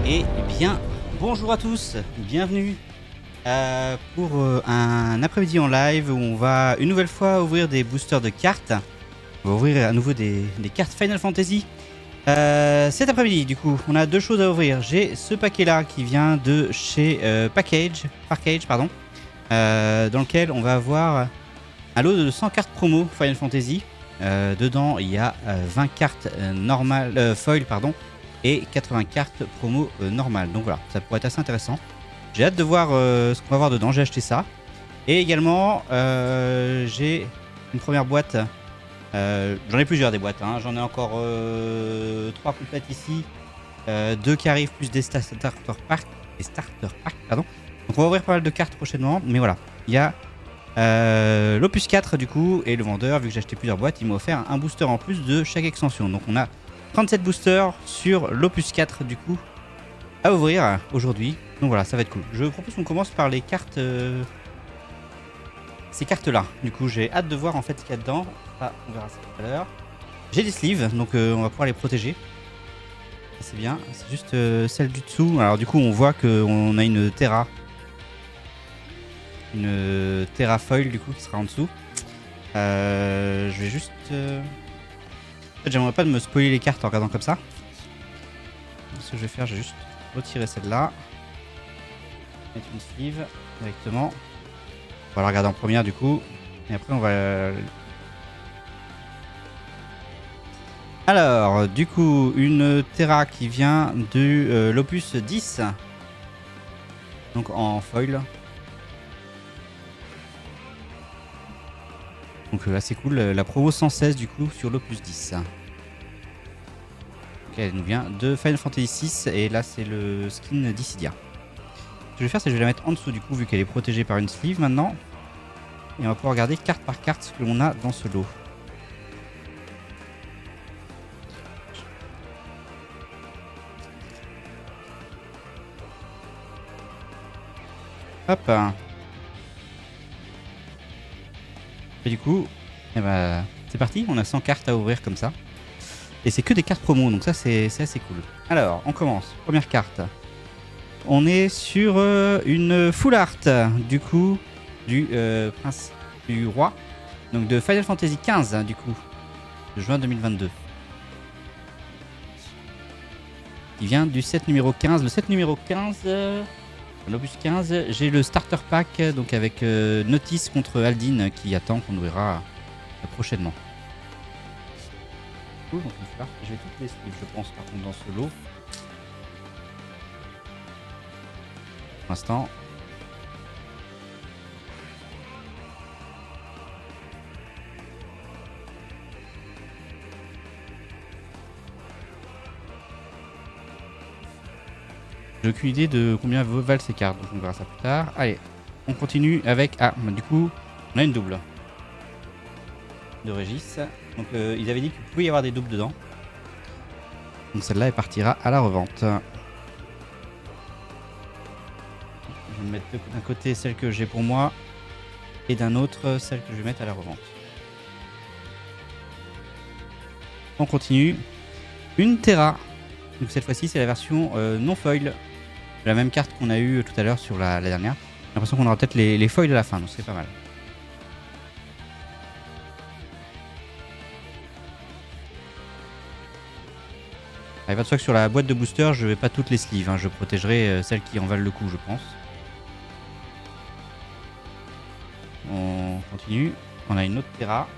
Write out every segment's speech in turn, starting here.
Et bien, bonjour à tous, bienvenue pour un après-midi en live où on va une nouvelle fois ouvrir des boosters de cartes. On va ouvrir à nouveau des cartes Final Fantasy. Cet après-midi, du coup, on a deux choses à ouvrir. J'ai ce paquet-là qui vient de chez Package, pardon, dans lequel on va avoir un lot de 100 cartes promo Final Fantasy. Dedans, il y a 20 cartes normales, foil, pardon, et 80 cartes promo normales. Donc voilà, ça pourrait être assez intéressant. J'ai hâte de voir ce qu'on va voir dedans. J'ai acheté ça. Et également, j'ai une première boîte. J'en ai plusieurs des boîtes. Hein. J'en ai encore 3 complètes ici. 2 qui arrivent, plus des starter packs. Pardon. Donc on va ouvrir pas mal de cartes prochainement. Mais voilà, il y a l'Opus 4 du coup. Et le vendeur, vu que j'ai acheté plusieurs boîtes, il m'a offert un booster en plus de chaque extension. Donc on a 37 boosters sur l'Opus 4 du coup à ouvrir aujourd'hui. Donc voilà, ça va être cool. Je propose qu'on commence par les cartes. Ces cartes là. Du coup, j'ai hâte de voir en fait ce qu'il y a dedans. Ah, on verra ça tout à l'heure. J'ai des sleeves, donc on va pouvoir les protéger. C'est bien. C'est juste celle du dessous. Alors du coup, on voit qu'on a une Terra. Une Terra foil du coup qui sera en dessous. Je vais juste... En fait, j'aimerais pas de me spoiler les cartes en regardant comme ça. Donc, ce que je vais faire, je vais juste retirer celle-là. Mettre une sleeve directement. On va la regarder en première du coup. Et après on va... Alors, du coup, une Terra qui vient de l'Opus 10. Donc en foil. Donc là c'est cool, la promo 116 du coup sur l'Opus 10. Ok, elle nous vient de Final Fantasy 6 et là c'est le skin d'Issidia. Ce que je vais faire c'est que je vais la mettre en dessous du coup vu qu'elle est protégée par une sleeve maintenant. Et on va pouvoir regarder carte par carte ce que l'on a dans ce lot. Hop. Et du coup, eh ben, c'est parti, on a 100 cartes à ouvrir comme ça. Et c'est que des cartes promo, donc ça c'est assez cool. Alors, on commence. Première carte. On est sur une full art, du coup, du prince du roi. Donc de Final Fantasy XV, du coup, de juin 2022. Il vient du set numéro 15. Le set numéro 15, l'Opus 15, j'ai le starter pack, donc avec Notice contre Aldine qui attend qu'on ouvrira prochainement. Cool, donc je vais toutes les sleeves, je pense, par contre, dans ce lot. Pour l'instant. J'ai aucune idée de combien valent ces cartes, donc on verra ça plus tard. Allez, on continue avec... Ah, bah, du coup, on a une double. De Régis. Donc ils avaient dit qu'il pouvait y avoir des doubles dedans. Donc celle-là, elle partira à la revente. Je vais me mettre d'un côté celle que j'ai pour moi. Et d'un autre, celle que je vais mettre à la revente. On continue. Une Terra. Donc cette fois-ci, c'est la version non foil. La même carte qu'on a eu tout à l'heure sur la dernière. J'ai l'impression qu'on aura peut-être les foils à la fin, donc c'est pas mal. Il va de soi que sur la boîte de booster, je vais pas toutes les sleeves. Hein. Je protégerai celles qui en valent le coup, je pense. On continue. On a une autre Terra.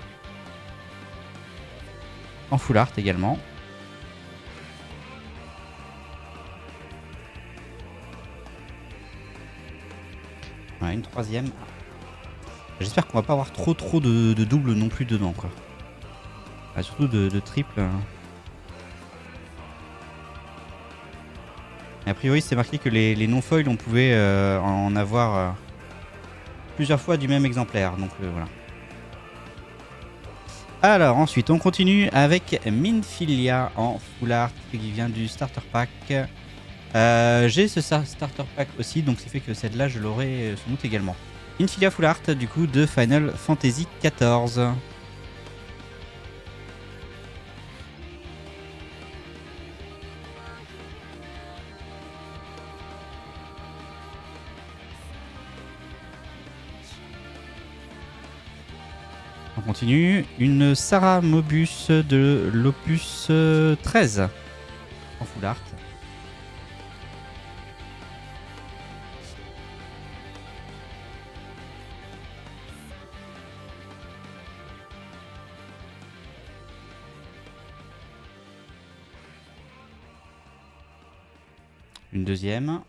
En full art également. On a une troisième. J'espère qu'on va pas avoir trop de doubles non plus dedans, quoi. Ah, surtout de triple. Hein. A priori, c'est marqué que les non-foils, on pouvait en avoir plusieurs fois du même exemplaire. Donc voilà. Alors ensuite, on continue avec Minfilia en full art qui vient du starter pack. J'ai ce starter pack aussi, donc c'est fait que celle-là, je l'aurai sans doute également. Minfilia full art du coup de Final Fantasy XIV. On continue. Une Sarah Mobus de l'opus 13 en full art. Une deuxième.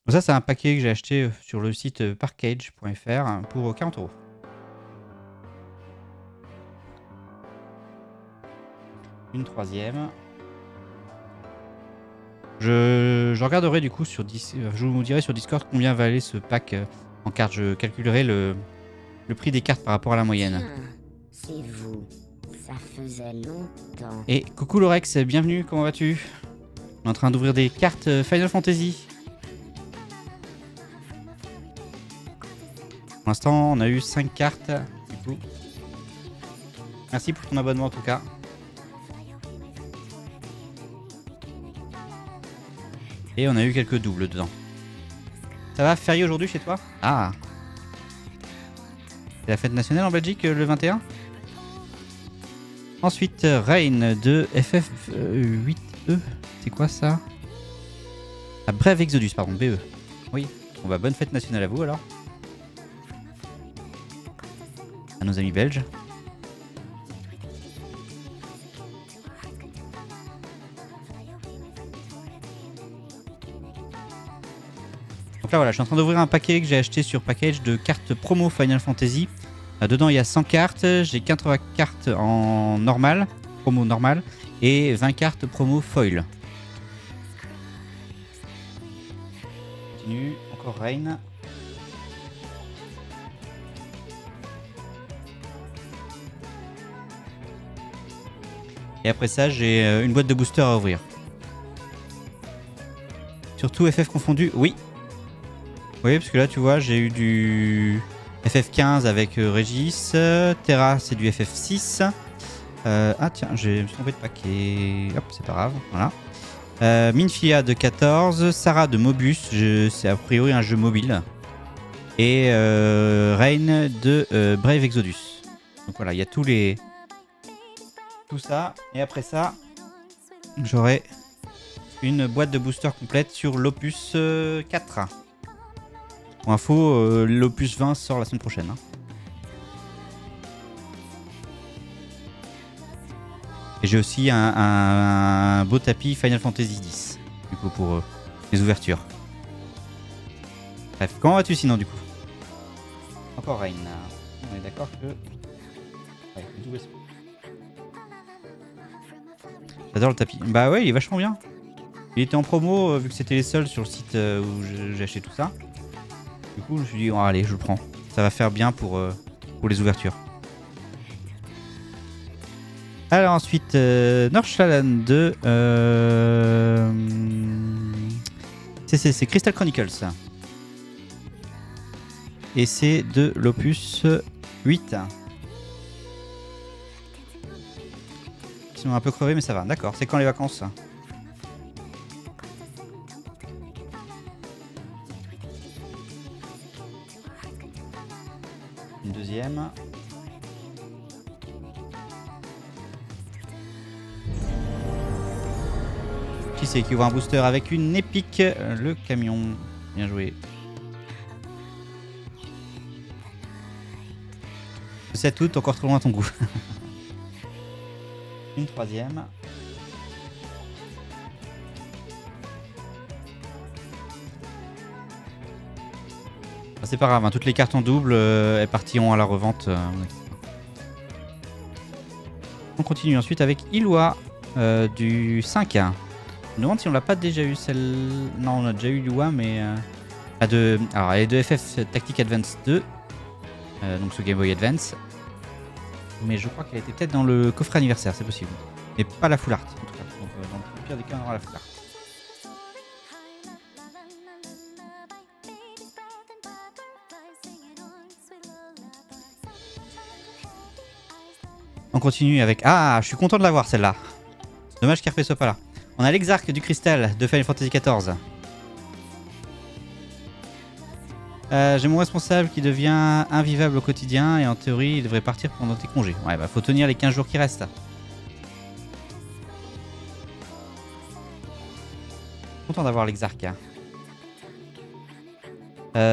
Donc ça, c'est un paquet que j'ai acheté sur le site parkage.fr pour 40 €. Une troisième. Je regarderai du coup sur je vous dirai sur Discord combien valait ce pack en cartes. Je calculerai le prix des cartes par rapport à la moyenne. C'est vous. Ça faisait longtemps. Et coucou Lorex, bienvenue, comment vas-tu? On est en train d'ouvrir des cartes Final Fantasy. Pour l'instant, on a eu 5 cartes. Du coup. Merci pour ton abonnement en tout cas. Et on a eu quelques doubles dedans. Ça va, férié aujourd'hui chez toi? Ah. C'est la fête nationale en Belgique le 21? Ensuite, Rain de FF8E. C'est quoi ça? Ah, Brave Exodus, pardon, BE. Oui. Bon bah, bonne fête nationale à vous alors. À nos amis belges. Donc là voilà, je suis en train d'ouvrir un paquet que j'ai acheté sur Package de cartes promo Final Fantasy. Dedans il y a 100 cartes, j'ai 80 cartes en normal, promo normal, et 20 cartes promo foil. Continue, encore Rain. Et après ça, j'ai une boîte de booster à ouvrir. Surtout FF confondu, oui. Oui, parce que là, tu vois, j'ai eu du FF15 avec Régis. Terra, c'est du FF6. Ah tiens, je me suis trompé de paquet. Hop, c'est pas grave, voilà. Minfia de 14. Sarah de Mobus, c'est a priori un jeu mobile. Et Rain de Brave Exodus. Donc voilà, il y a tout ça. Et après ça, j'aurai une boîte de booster complète sur l'opus 4. Pour info, l'opus 20 sort la semaine prochaine. Hein. Et j'ai aussi un beau tapis Final Fantasy X. Du coup, pour les ouvertures. Bref, comment vas-tu sinon du coup? Encore Rain. On est d'accord que... Ouais, d'où est-ce... J'adore le tapis. Bah ouais, il est vachement bien. Il était en promo vu que c'était les seuls sur le site où j'ai acheté tout ça. Du coup, je me suis dit, oh, allez, je le prends. Ça va faire bien pour les ouvertures. Alors ensuite, Northland 2. C'est Crystal Chronicles. Et c'est de l'opus 8. Ils sont un peu crevés, mais ça va. D'accord, c'est quand les vacances? Une deuxième. Qui c'est qui ouvre un booster avec une épique? Le camion. Bien joué. Le 7 août, encore trop loin à ton goût. Une troisième. C'est pas grave, hein, toutes les cartes en double, elles partiront à la revente. On continue ensuite avec Iloa du 5. Je me demande si on l'a pas déjà eu celle... Non, on a déjà eu Iloa, mais... Alors, elle est de FF Tactic Advance 2. Donc ce Game Boy Advance. Mais je crois qu'elle était peut-être dans le coffret anniversaire, c'est possible. Mais pas la full art, en tout cas. Donc dans le pire des cas, on aura la full art. On continue avec... Ah, je suis content de l'avoir celle-là. Dommage qu'RP soit pas là. On a l'Exarque du Cristal de Final Fantasy XIV. J'ai mon responsable qui devient invivable au quotidien et en théorie il devrait partir pendant tes congés. Ouais bah faut tenir les 15 jours qui restent. Content d'avoir l'Exarca.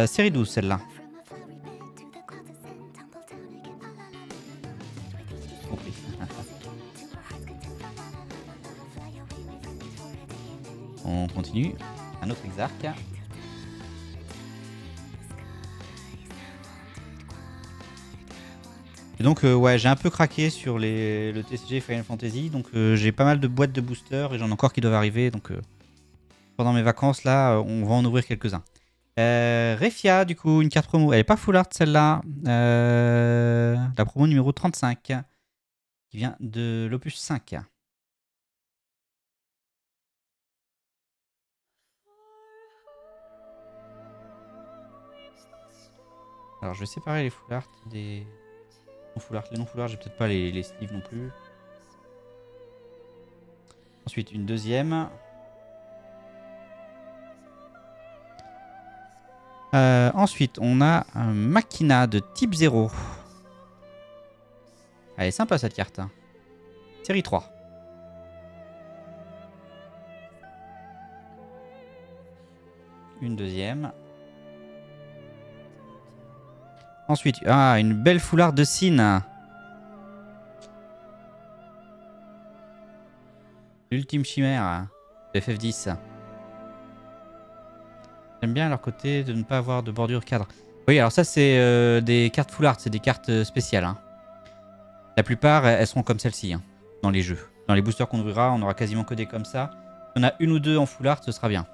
Série 12 celle-là. Compris. On continue. Un autre Exarque. Et donc ouais j'ai un peu craqué sur le TCG Final Fantasy. Donc j'ai pas mal de boîtes de boosters et j'en ai encore qui doivent arriver. Donc pendant mes vacances là on va en ouvrir quelques-uns. Refia du coup une carte promo. Elle est pas full art celle-là. La promo numéro 35. Qui vient de l'opus 5. Alors je vais séparer les full art des non full art. Les non full art, j'ai peut-être pas les sleeves non plus. Ensuite une deuxième. Ensuite on a un Machina de type 0. Elle est sympa cette carte. Série 3. Une deuxième. Ensuite, une belle foulard de Sin. L'ultime chimère de FF10. J'aime bien leur côté de ne pas avoir de bordure cadre. Oui, alors ça c'est des cartes full art, c'est des cartes spéciales. Hein. La plupart, elles seront comme celle-ci hein, dans les jeux. Dans les boosters qu'on ouvrira, on aura quasiment que des comme ça. Si on a une ou deux en full art, ce sera bien.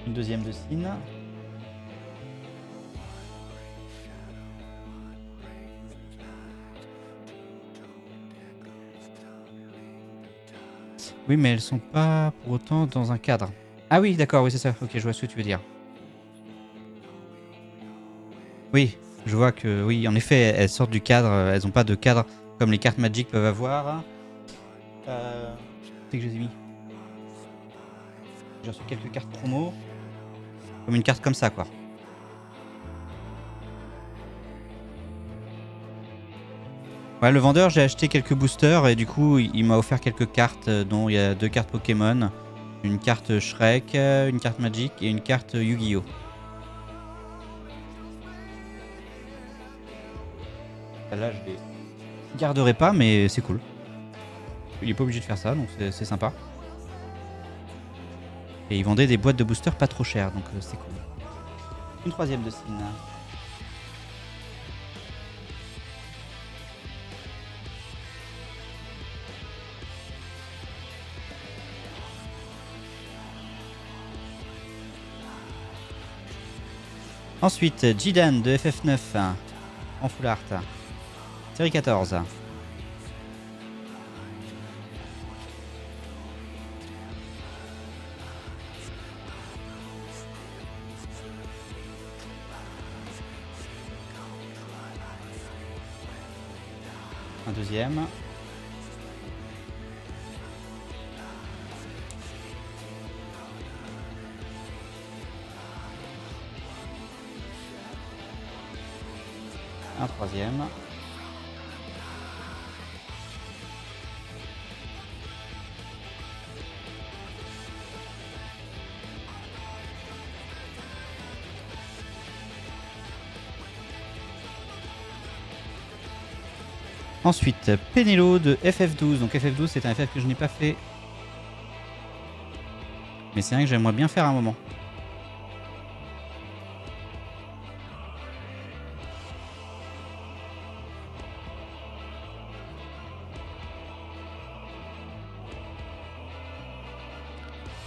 Une deuxième de Sin. Oui, mais elles sont pas pour autant dans un cadre. Ah oui, d'accord, oui, c'est ça. Ok, je vois ce que tu veux dire. Oui, je vois que, oui, en effet, elles sortent du cadre. Elles n'ont pas de cadre comme les cartes Magic peuvent avoir. C'est que je les ai mis. J'ai reçu quelques cartes promo. Comme une carte comme ça, quoi. Ouais, le vendeur, j'ai acheté quelques boosters et du coup, il m'a offert quelques cartes, dont il y a 2 cartes Pokémon, une carte Shrek, une carte Magic et une carte Yu-Gi-Oh! Celle-là, je les garderai pas, mais c'est cool. Il est pas obligé de faire ça, donc c'est sympa. Et ils vendaient des boîtes de boosters pas trop chères, donc c'est cool. Une troisième de Sin. Ensuite, Jidan de FF9 en full art. Série 14. Un deuxième. Un troisième. Ensuite, Penelo de FF12. Donc FF12, c'est un FF que je n'ai pas fait. Mais c'est vrai que j'aimerais bien faire un moment.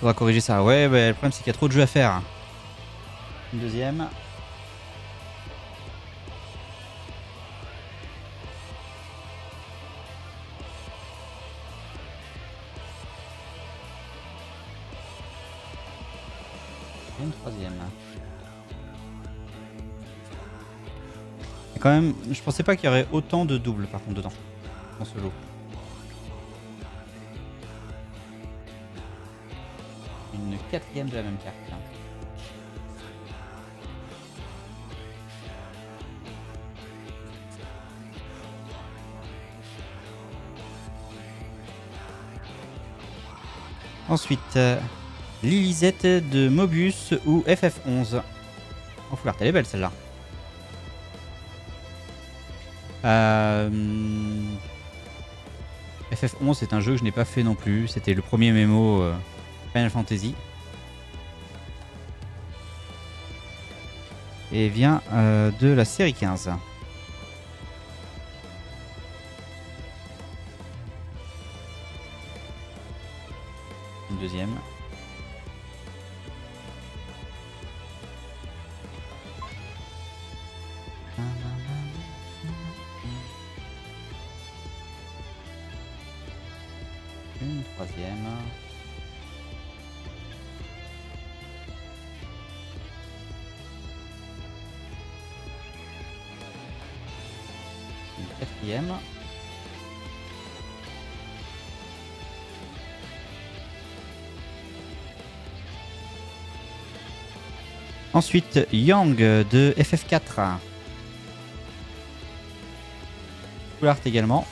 Faudra corriger ça. Ouais, bah, le problème c'est qu'il y a trop de jeux à faire. Une deuxième. Et une troisième. Et quand même, je pensais pas qu'il y aurait autant de doubles par contre dedans, dans ce lot. Une quatrième de la même carte. Ensuite, Lilisette de Mobius ou FF11. Oh, faut elle est belle celle-là. FF11 c'est un jeu que je n'ai pas fait non plus. C'était le premier MMO Final Fantasy. Et vient de la série 15. Une deuxième. Une troisième. Une quatrième. Ensuite, Yang de FF4. Full art également.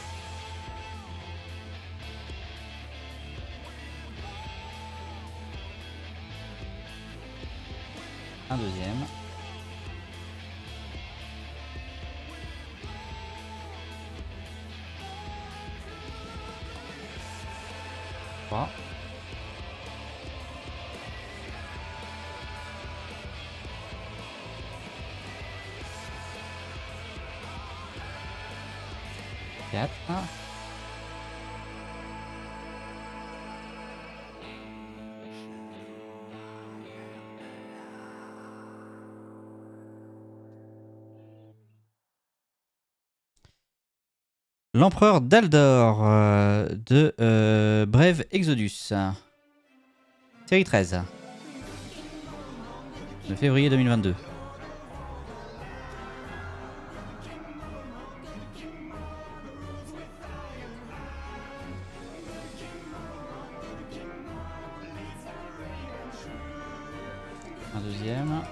Un deuxième. Trois. Quatre. L'empereur d'Aldor de Brave Exodus. Série 13. De février 2022. Un deuxième.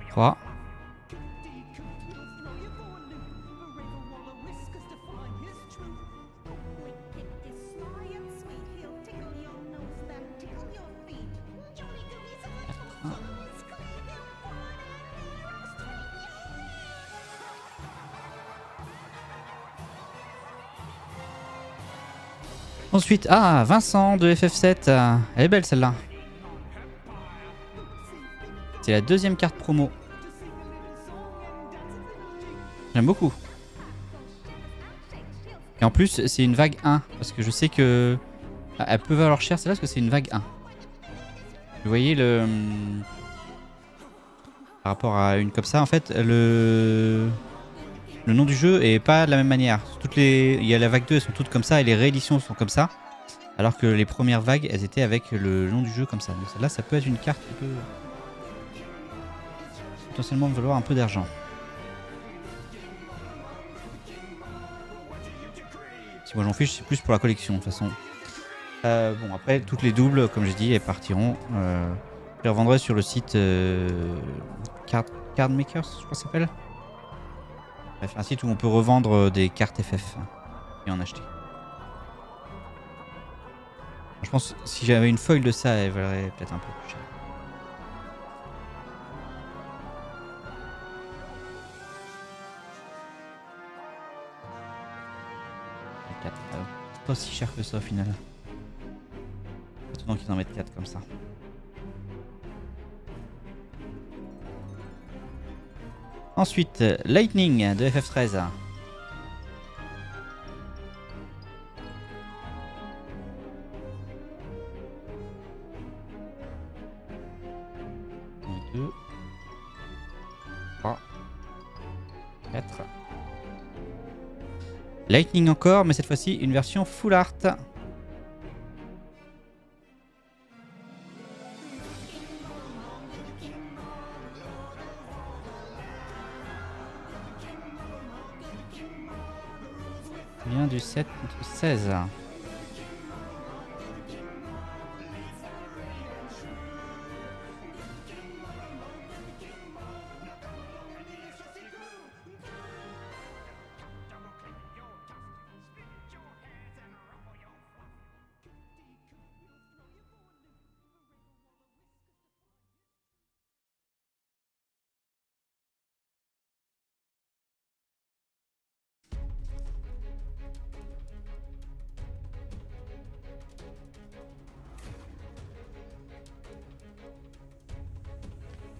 Trois. Ensuite, ah, Vincent de FF7. Elle est belle celle-là. C'est la deuxième carte promo. J'aime beaucoup. Et en plus, c'est une vague 1. Parce que je sais que elle peut valoir cher celle-là parce que c'est une vague 1. Vous voyez le... Par rapport à une comme ça, en fait, le nom du jeu est pas de la même manière. Il y a la vague 2, elles sont toutes comme ça, et les rééditions sont comme ça. Alors que les premières vagues, elles étaient avec le nom du jeu comme ça. Donc celle-là, ça peut être une carte qui peut potentiellement valoir un peu d'argent. Si moi j'en fiche, c'est plus pour la collection de toute façon. Bon, après, toutes les doubles, comme je dis, elles partiront. Je les revendrai sur le site Card Makers, je crois que ça s'appelle. Bref, un site où on peut revendre des cartes FF et en acheter. Je pense que si j'avais une foil de ça, elle valerait peut-être un peu plus cher. Pas si cher que ça au final. Étonnant qu'ils en mettent 4 comme ça. Ensuite, Lightning de FF13. Deux, 3, 4. Lightning encore, mais cette fois-ci une version full art. Vient du 7 contre 16.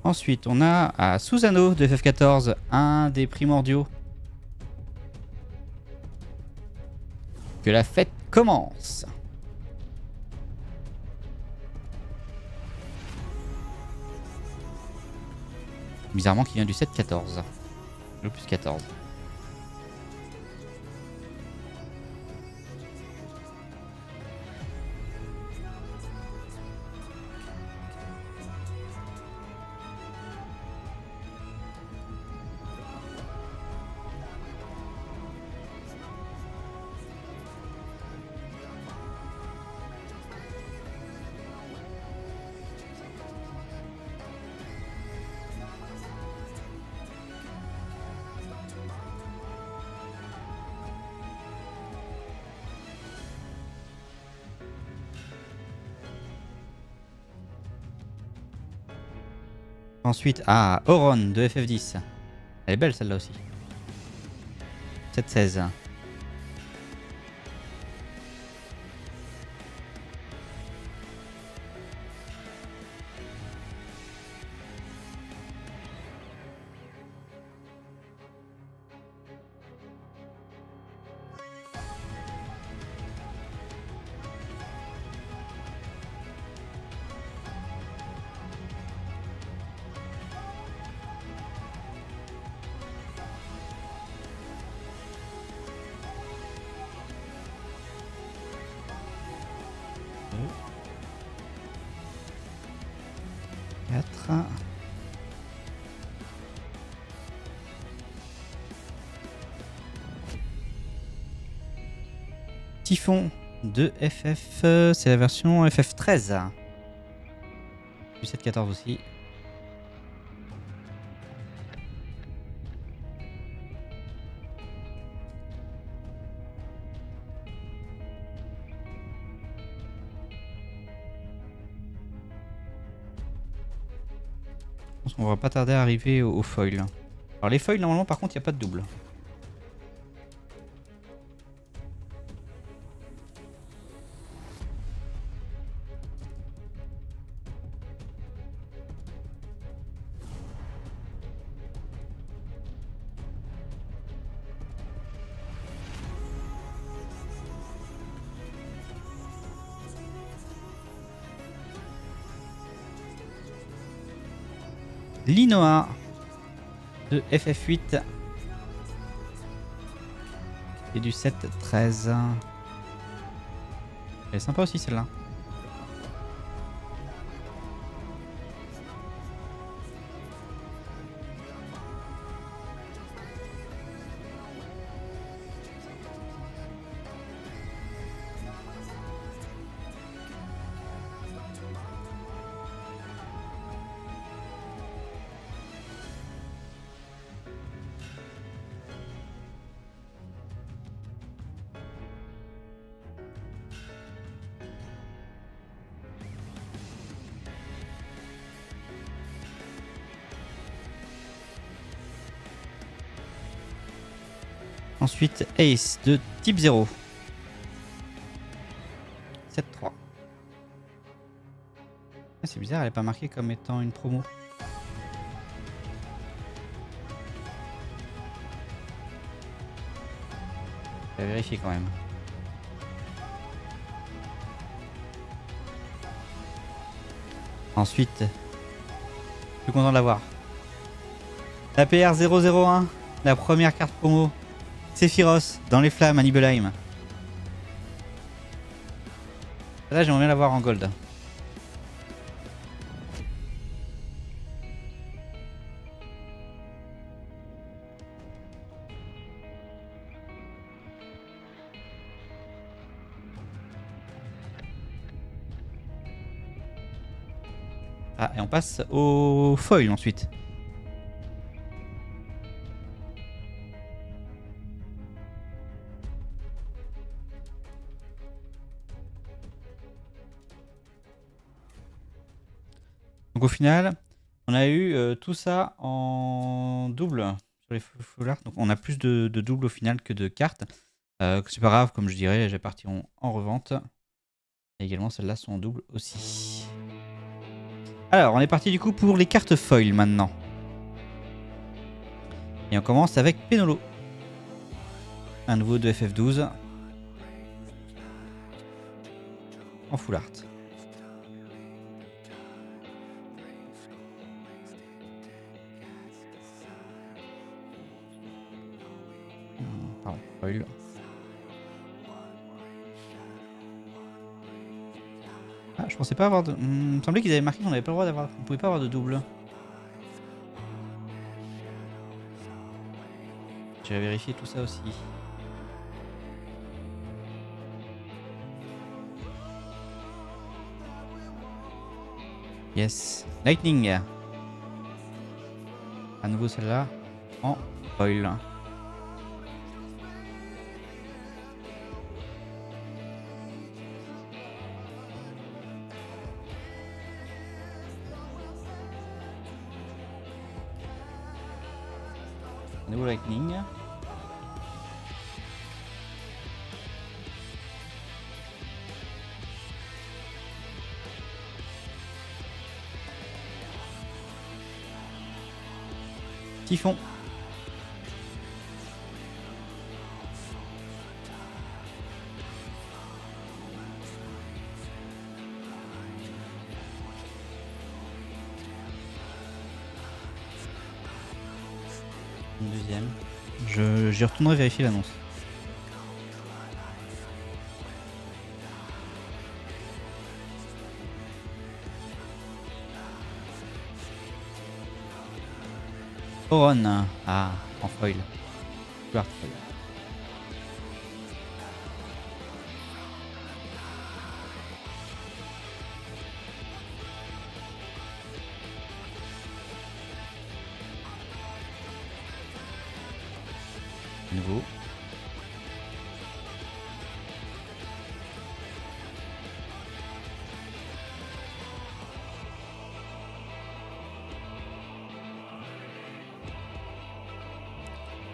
Ensuite, on a à Susano de FF14, un des primordiaux. Que la fête commence. Bizarrement, qui vient du 7-14. Le plus 14. Ensuite, à Oron de FF10. Elle est belle celle-là aussi. 7-16. Typhon de FF, c'est la version FF13. Du 7-14 aussi. Je pense qu'on va pas tarder à arriver au foil. Alors les foils normalement par contre il n'y a pas de double. Linoa de FF8 et du 7-13. Elle est sympa aussi celle-là. Ensuite, Ace de type 0. 7-3. Ah, c'est bizarre, elle n'est pas marquée comme étant une promo. Je vais vérifier quand même. Ensuite, je suis content de l'avoir. La PR001, la première carte promo. Sephiroth dans les flammes à Nibelheim. Là, j'aimerais bien l'avoir en gold. Ah, et on passe au foil ensuite. Donc au final, on a eu tout ça en double sur les full art. Donc on a plus de double au final que de cartes. C'est pas grave, comme je dirais, elles partiront en revente. Et également celles-là sont en double aussi. Alors on est parti du coup pour les cartes foil maintenant. Et on commence avec Penolo. Un nouveau de FF12. En full art. Pardon, foil. Ah, je pensais pas avoir de... il me semblait qu'ils avaient marqué qu'on n'avait pas le droit d'avoir... On pouvait pas avoir de double. J'ai vérifié tout ça aussi. Yes. Lightning. À nouveau celle-là en foil. Nouveau Lightning. Typhon. Une deuxième. J'y retournerai vérifier l'annonce. Oron. Ah, en foil. Full art foil. Nouveau.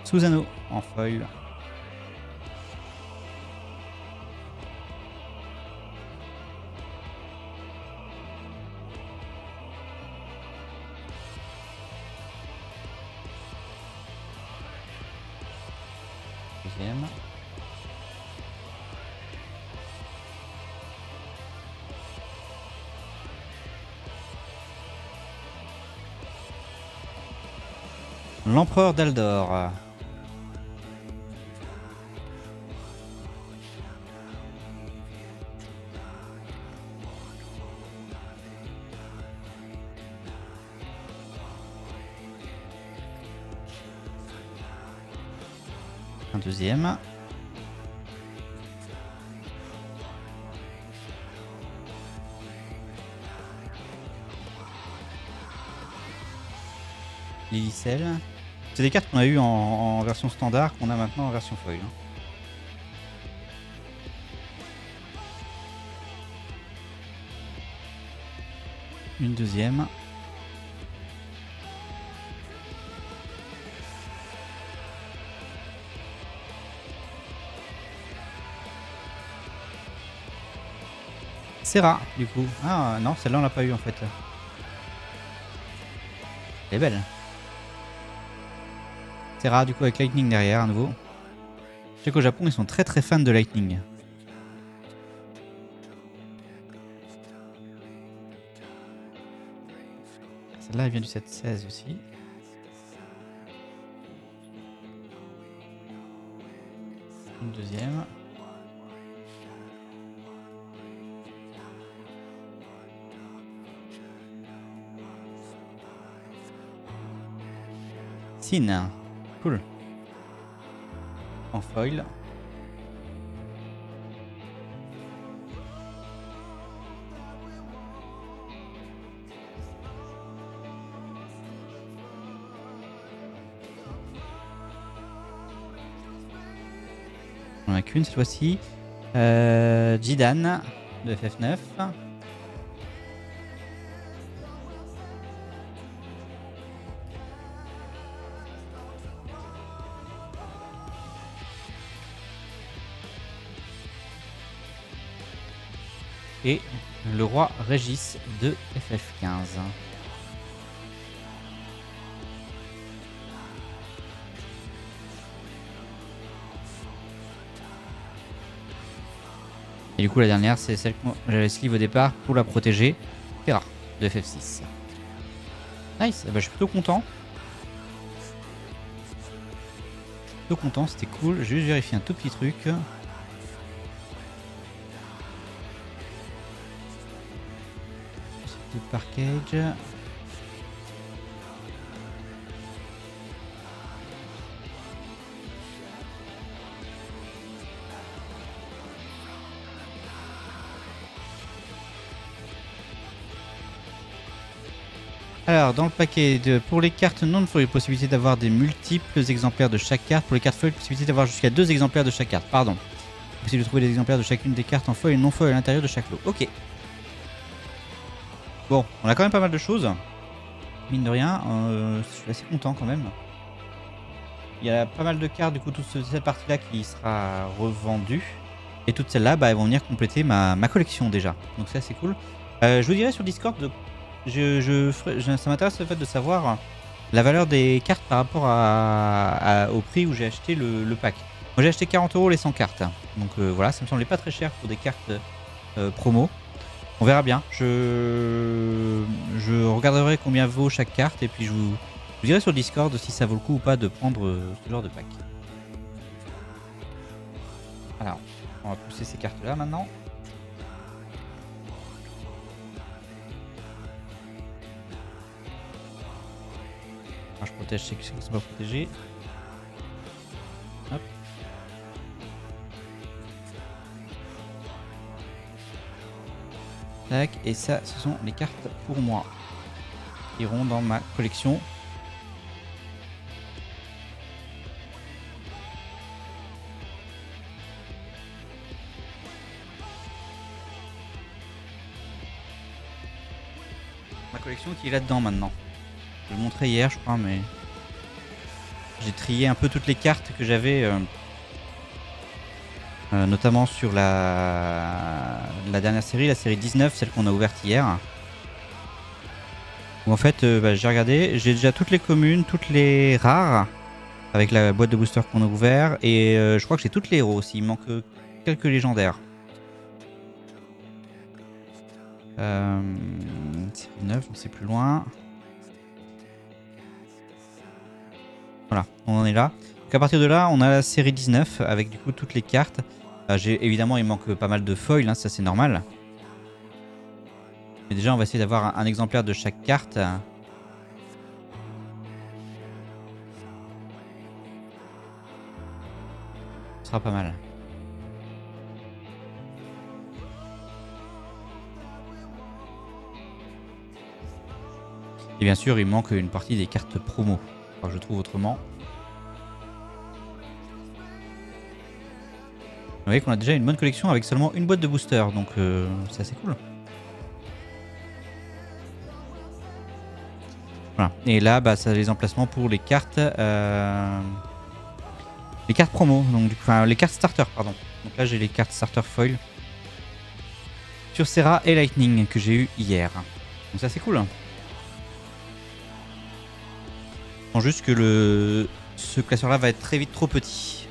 Susano en foil. Deuxième. L'empereur d'Aldor. Un deuxième. Lilithel. C'est des cartes qu'on a eu en version standard, qu'on a maintenant en version foil. Une deuxième. Serra, du coup. Ah non, celle-là on l'a pas eu en fait. Elle est belle. Serra, du coup, avec Lightning derrière à nouveau. Je sais qu'au Japon, ils sont très très fans de Lightning. Celle-là, elle vient du 7-16 aussi. Une deuxième. Sin. Cool. En foil. j'en ai qu'une cette fois-ci. Jidan de FF9. Et le roi Régis de FF15. Et du coup la dernière c'est celle que j'avais sleeve au départ pour la protéger. Terra de FF6. Nice, bah, je suis plutôt content. Plutôt content, c'était cool. Je vais juste vérifier un tout petit truc. Package. Alors, dans le paquet, pour les cartes non, il faut la possibilité d'avoir des multiples exemplaires de chaque carte. Pour les cartes foil, possibilité d'avoir jusqu'à 2 exemplaires de chaque carte. Pardon. Possible de trouver des exemplaires de chacune des cartes en foil et non foil à l'intérieur de chaque lot. Ok. Bon, on a quand même pas mal de choses. Mine de rien, je suis assez content quand même. Il y a pas mal de cartes, du coup, toute cette partie-là qui sera revendue. Et toutes celles-là, bah, elles vont venir compléter ma collection déjà. Donc c'est assez cool. Je vous dirai sur Discord, ça m'intéresse le fait de savoir la valeur des cartes par rapport au prix où j'ai acheté le pack. Moi j'ai acheté 40 € les 100 cartes. Donc voilà, ça me semblait pas très cher pour des cartes promo. On verra bien. Je regarderai combien vaut chaque carte et puis je vous dirai sur Discord si ça vaut le coup ou pas de prendre ce genre de pack. Alors, on va pousser ces cartes là maintenant. Alors, je protège ceux qui ne sont pas protégés. Hop. Tac, et ça, ce sont les cartes pour moi qui iront dans ma collection. Ma collection qui est là-dedans maintenant. Je le montrais hier, je crois, mais j'ai trié un peu toutes les cartes que j'avais. Notamment sur la dernière série, la série 19, celle qu'on a ouverte hier. Où en fait, j'ai regardé, j'ai déjà toutes les communes, toutes les rares, avec la boîte de booster qu'on a ouvert, et je crois que j'ai toutes les héros aussi, il manque quelques légendaires. Série 9, donc c'est plus loin. Voilà, on en est là. Donc à partir de là, on a la série 19, avec du coup toutes les cartes. Évidemment, il manque pas mal de foils, hein, ça c'est normal. Mais déjà, on va essayer d'avoir un exemplaire de chaque carte. Ce sera pas mal. Et bien sûr, il manque une partie des cartes promo. Enfin, je trouve autrement. Vous voyez qu'on a déjà une bonne collection avec seulement une boîte de booster, donc c'est assez cool. Voilà. Et là, bah, ça a les emplacements pour les cartes promo, donc enfin, les cartes starter, pardon. Donc là, j'ai les cartes starter foil sur Serra et Lightning que j'ai eu hier. Donc ça, c'est cool. Je pense juste que ce classeur-là va être très vite trop petit.